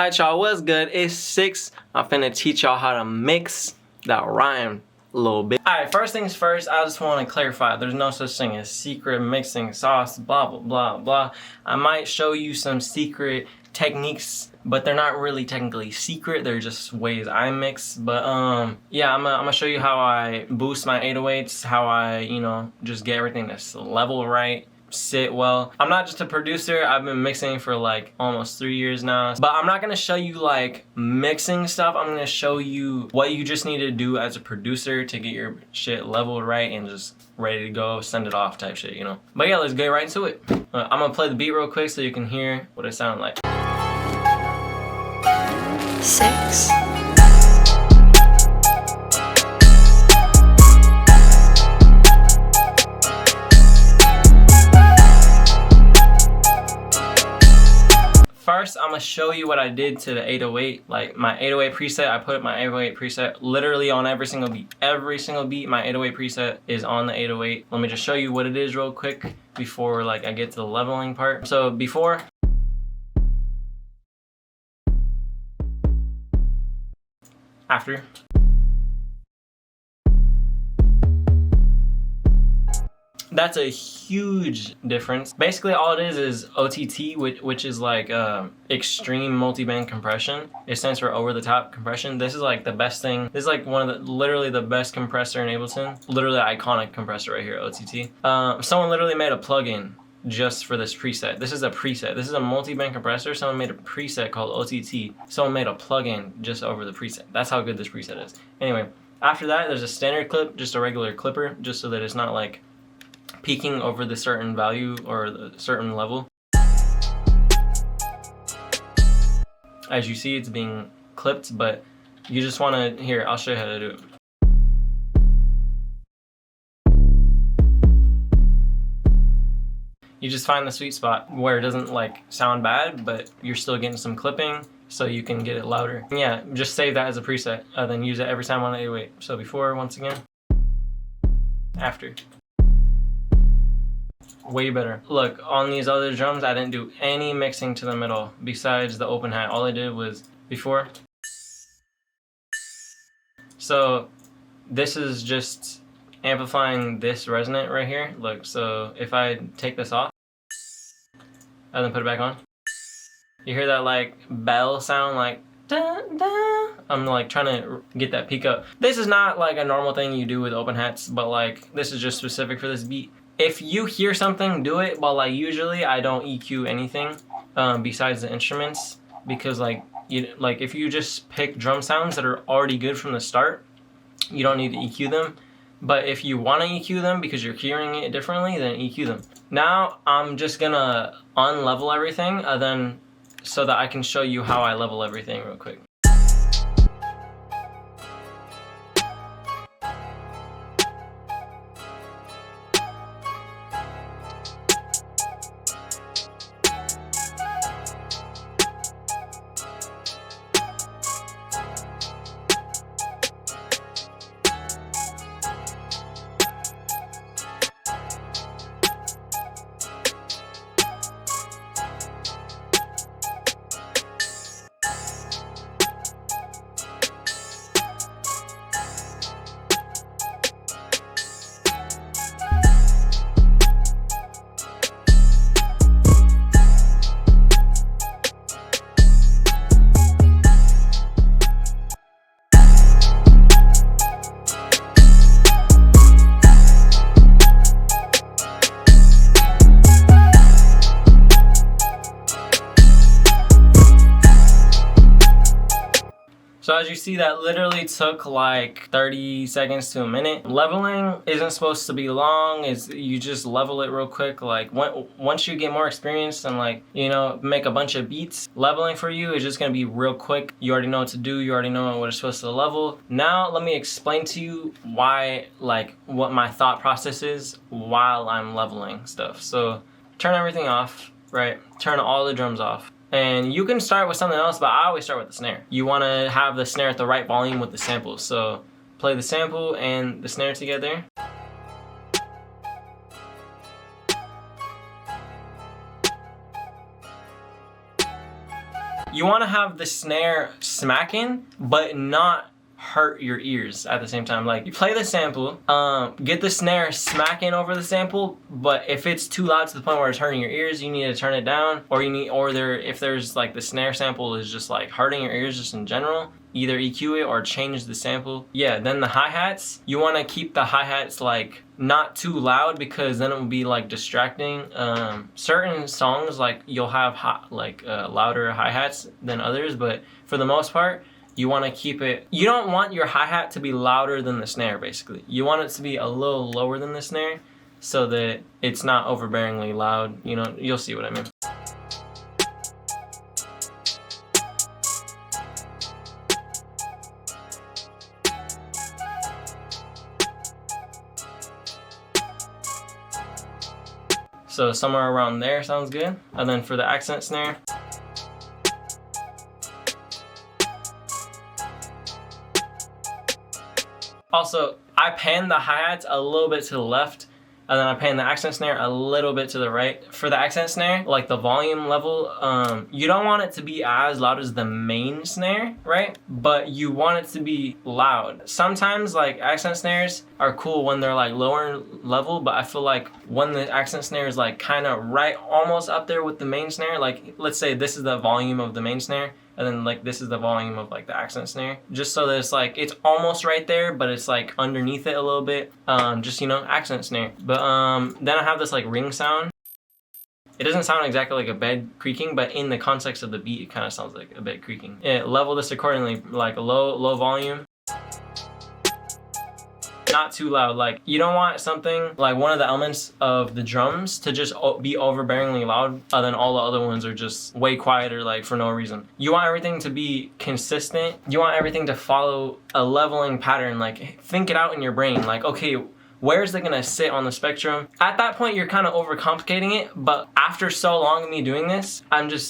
Alright y'all, what's good? It's 6. I'm finna teach y'all how to mix that rhyme a little bit. Alright, first things first, I just want to clarify there's no such thing as secret mixing sauce, blah blah blah blah. I might show you some secret techniques, but they're not really technically secret, they're just ways I mix. But yeah, I'm gonna show you how I boost my 808s, how I, you know, just get everything that's level right, sit well. I'm not just a producer, I've been mixing for like almost 3 years now, but I'm not gonna show you like mixing stuff. I'm gonna show you what you just need to do as a producer to get your shit leveled right and just ready to go, send it off type shit, you know. But yeah, let's get right into it. I'm gonna play the beat real quick so you can hear what it sounds like. 6. First, I'm gonna show you what I did to the 808. Like my 808 preset, I put my 808 preset literally on every single beat. Every single beat, my 808 preset is on the 808. Let me just show you what it is real quick before like I get to the leveling part. So before, after, that's a huge difference. Basically all it is OTT, which is like extreme multi-band compression. It stands for over the top compression. This is like the best thing. This is like one of the, literally the best compressor in Ableton. Literally the iconic compressor right here, OTT. Someone literally made a plugin just for this preset. This is a preset. This is a multi-band compressor. Someone made a preset called OTT. Someone made a plugin just over the preset. That's how good this preset is. Anyway, after that, there's a standard clip, just a regular clipper, just so that it's not like peaking over the certain value or the certain level. As you see, it's being clipped, but you just want to, here, I'll show you how to do it. You just find the sweet spot where it doesn't like sound bad, but you're still getting some clipping so you can get it louder. Yeah, just save that as a preset, then use it every time on the 808. So before, once again, after. Way better. Look, on these other drums, I didn't do any mixing to them at all, besides the open hat. All I did was before. So this is just amplifying this resonant right here. Look, so if I take this off and then put it back on, you hear that like bell sound, like da, da. I'm like trying to get that peak up. This is not like a normal thing you do with open hats, but like this is just specific for this beat. If you hear something, do it, but like usually I don't EQ anything besides the instruments, because like if you just pick drum sounds that are already good from the start, you don't need to EQ them. But if you want to EQ them because you're hearing it differently, then EQ them. Now I'm just gonna unlevel everything, then so that I can show you how I level everything real quick. So as you see, that literally took like 30 seconds to a minute. Leveling isn't supposed to be long. You just level it real quick. Like once you get more experience and like, you know, make a bunch of beats, leveling for you is just gonna be real quick. You already know what to do. You already know what it's supposed to level. Now let me explain to you why, like what my thought process is while I'm leveling stuff. So turn everything off, right? Turn all the drums off. And you can start with something else, but I always start with the snare. You want to have the snare at the right volume with the samples. So play the sample and the snare together. you want to have the snare smacking, but not hurt your ears at the same time. Like, you play the sample, get the snare smacking over the sample, but if it's too loud to the point where it's hurting your ears, you need to turn it down, or if there's like the snare sample is just like hurting your ears just in general, either EQ it or change the sample. Yeah, then the hi-hats, you want to keep the hi-hats like not too loud, because then it will be like distracting. Certain songs, like, you'll have louder hi-hats than others, but for the most part, you want to keep it, you don't want your hi-hat to be louder than the snare, basically. You want it to be a little lower than the snare so that it's not overbearingly loud. You know, you'll see what I mean. So somewhere around there sounds good. And then for the accent snare, also, I pan the hi-hats a little bit to the left, and then I pan the accent snare a little bit to the right. For the accent snare, like the volume level, you don't want it to be as loud as the main snare, right? But you want it to be loud. Sometimes, like, accent snares are cool when they're like lower level, but I feel like when the accent snare is like kind of right, almost up there with the main snare, like, let's say this is the volume of the main snare, and then like this is the volume of like the accent snare, just so that it's like it's almost right there, but it's like underneath it a little bit, just, you know, accent snare. But then I have this like ring sound. It doesn't sound exactly like a bed creaking, but in the context of the beat, it kind of sounds like a bed creaking. Level this accordingly, like a low volume, not too loud. Like, you don't want something like one of the elements of the drums to just be overbearingly loud, and then all the other ones are just way quieter, like for no reason. You want everything to be consistent. You want everything to follow a leveling pattern. Like, think it out in your brain. Like, okay, where's it gonna sit on the spectrum? At that point, you're kind of overcomplicating it, but after so long of me doing this,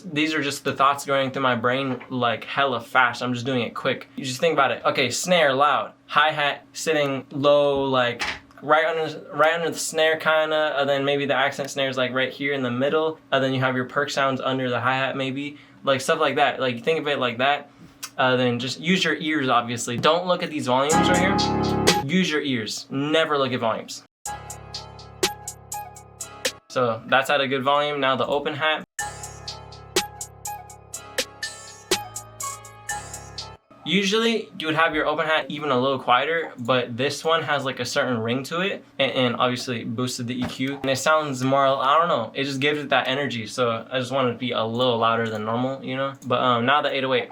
these are just the thoughts going through my brain like hella fast. I'm just doing it quick. You just think about it. Okay, snare loud, hi-hat sitting low, like right under the snare kinda, and then maybe the accent snare is like right here in the middle, and then you have your perk sounds under the hi-hat maybe, like stuff like that. Like, think of it like that. Then just use your ears, obviously. Don't look at these volumes right here. Use your ears. Never look at volumes. So that's at a good volume. Now the open hat. Usually you would have your open hat even a little quieter, but this one has like a certain ring to it, and obviously boosted the EQ, and it sounds more, I don't know, it just gives it that energy. So I just wanted to be a little louder than normal, you know. But now the 808.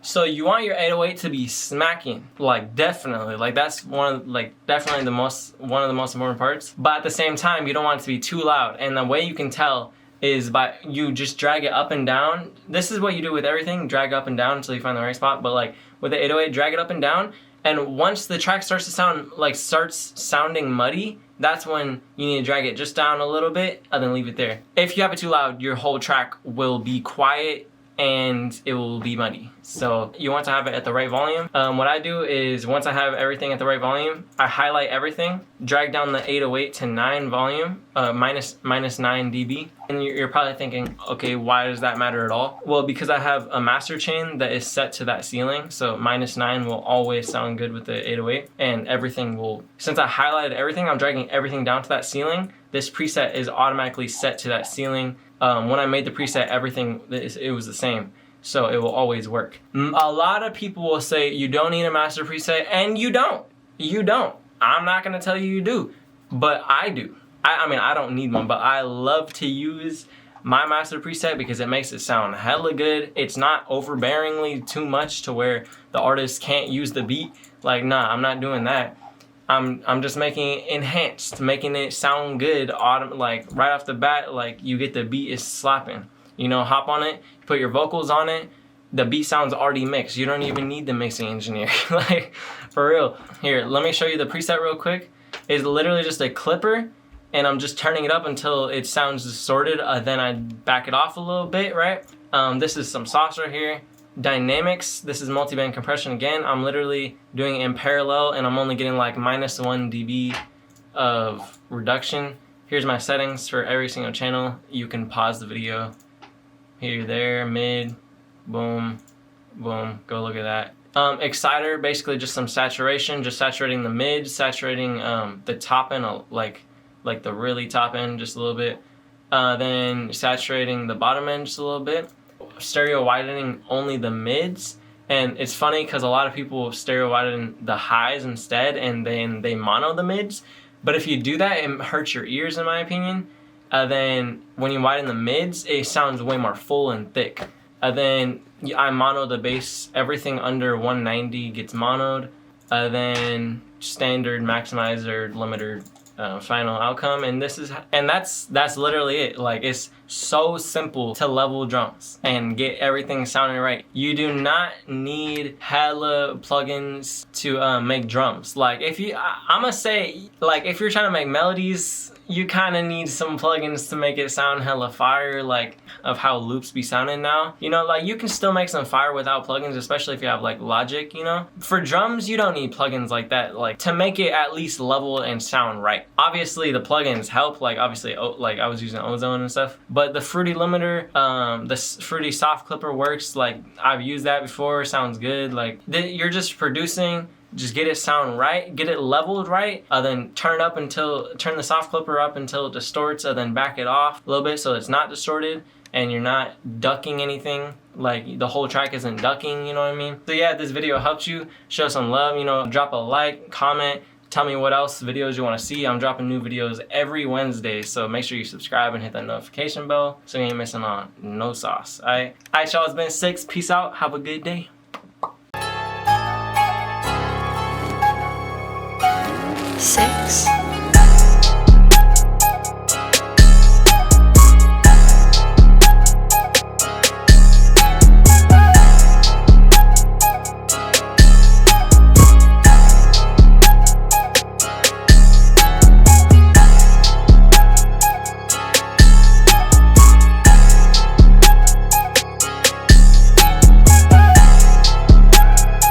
So you want your 808 to be smacking, like definitely, like that's definitely one of the most important parts. But at the same time, you don't want it to be too loud. And the way you can tell is by you just drag it up and down. This is what you do with everything, drag up and down until you find the right spot. But like with the 808, drag it up and down. And once the track starts sounding muddy, that's when you need to drag it just down a little bit and then leave it there. If you have it too loud, your whole track will be quiet and it will be muddy. So you want to have it at the right volume. What I do is, once I have everything at the right volume, I highlight everything, drag down the 808 to 9 volume, minus 9 dB. And you're probably thinking, okay, why does that matter at all? Well, because I have a master chain that is set to that ceiling, so minus 9 will always sound good with the 808, and everything will, since I highlighted everything, I'm dragging everything down to that ceiling. This preset is automatically set to that ceiling. When I made the preset, everything, it was the same. So it will always work. A lot of people will say you don't need a master preset, and you don't. You don't. I'm not gonna tell you do, but I do. I mean, I don't need one, but I love to use my master preset because it makes it sound hella good. It's not overbearingly too much to where the artist can't use the beat. Like, nah, I'm not doing that. I'm just making it enhanced, making it sound good, like right off the bat, like you get the beat is slapping. You know, hop on it, put your vocals on it, the beat sounds already mixed. You don't even need the mixing engineer, like for real. Here, let me show you the preset real quick. It's literally just a clipper, and I'm just turning it up until it sounds distorted, then I back it off a little bit, right? This is some sauce right here. Dynamics, this is multi-band compression again. I'm literally doing it in parallel, and I'm only getting like -1 dB of reduction. Here's my settings for every single channel. You can pause the video. Here, there, mid, boom, boom. Go look at that. Exciter, basically just some saturation, just saturating the mid, saturating the top end, like the really top end just a little bit. Then saturating the bottom end just a little bit. Stereo widening only the mids. And it's funny because a lot of people stereo widen the highs instead, and then they mono the mids. But if you do that, it hurts your ears, in my opinion. Then when you widen the mids, it sounds way more full and thick. Then I mono the bass. Everything under 190 gets monoed. Then standard maximizer limiter final outcome, and that's literally it. Like, it's so simple to level drums and get everything sounding right. You do not need hella plugins to make drums. Like, I'ma say, like, if you're trying to make melodies, you kind of need some plugins to make it sound hella fire, like of how loops be sounding now. You know, like, you can still make some fire without plugins, especially if you have like Logic, you know. For drums, you don't need plugins like that, like, to make it at least level and sound right. Obviously the plugins help, like obviously, like I was using Ozone and stuff, but the Fruity limiter, the Fruity soft clipper works. Like, I've used that before, sounds good. Like, you're just producing. Just get it sound right, get it leveled right, then turn the soft clipper up until it distorts, and then back it off a little bit so it's not distorted and you're not ducking anything. Like, the whole track isn't ducking, you know what I mean? So yeah, if this video helped you, show some love, you know, drop a like, comment, tell me what else videos you want to see. I'm dropping new videos every Wednesday, so make sure you subscribe and hit that notification bell so you ain't missing on no sauce. Alright, y'all, it's been 6. Peace out. Have a good day. 6